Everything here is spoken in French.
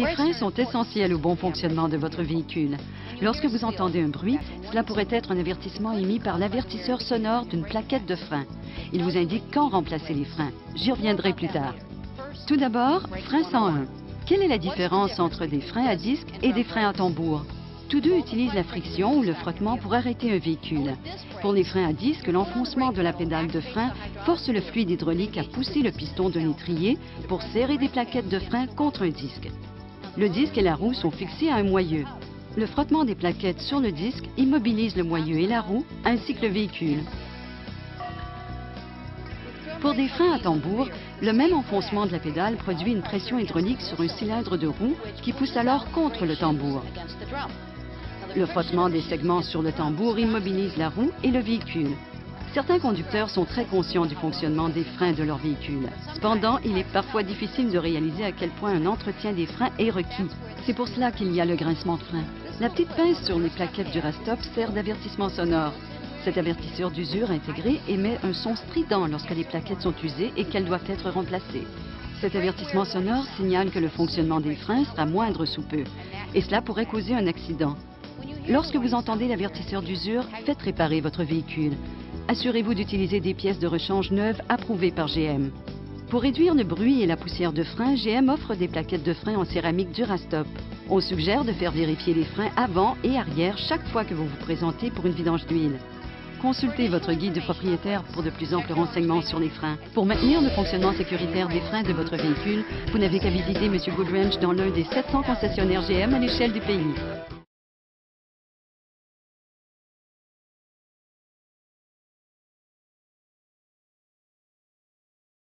Les freins sont essentiels au bon fonctionnement de votre véhicule. Lorsque vous entendez un bruit, cela pourrait être un avertissement émis par l'avertisseur sonore d'une plaquette de frein. Il vous indique quand remplacer les freins. J'y reviendrai plus tard. Tout d'abord, frein 101. Quelle est la différence entre des freins à disque et des freins à tambour? Tous deux utilisent la friction ou le frottement pour arrêter un véhicule. Pour les freins à disque, l'enfoncement de la pédale de frein force le fluide hydraulique à pousser le piston d'un étrier pour serrer des plaquettes de frein contre un disque. Le disque et la roue sont fixés à un moyeu. Le frottement des plaquettes sur le disque immobilise le moyeu et la roue, ainsi que le véhicule. Pour des freins à tambour, le même enfoncement de la pédale produit une pression hydraulique sur un cylindre de roue qui pousse alors contre le tambour. Le frottement des segments sur le tambour immobilise la roue et le véhicule. Certains conducteurs sont très conscients du fonctionnement des freins de leur véhicule. Cependant, il est parfois difficile de réaliser à quel point un entretien des freins est requis. C'est pour cela qu'il y a le grincement de frein. La petite pince sur les plaquettes Durastop sert d'avertissement sonore. Cet avertisseur d'usure intégré émet un son strident lorsque les plaquettes sont usées et qu'elles doivent être remplacées. Cet avertissement sonore signale que le fonctionnement des freins sera moindre sous peu, et cela pourrait causer un accident. Lorsque vous entendez l'avertisseur d'usure, faites réparer votre véhicule. Assurez-vous d'utiliser des pièces de rechange neuves approuvées par GM. Pour réduire le bruit et la poussière de frein, GM offre des plaquettes de frein en céramique Durastop. On suggère de faire vérifier les freins avant et arrière chaque fois que vous vous présentez pour une vidange d'huile. Consultez votre guide de propriétaire pour de plus amples renseignements sur les freins. Pour maintenir le fonctionnement sécuritaire des freins de votre véhicule, vous n'avez qu'à visiter M. Goodwrench dans l'un des 700 concessionnaires GM à l'échelle du pays.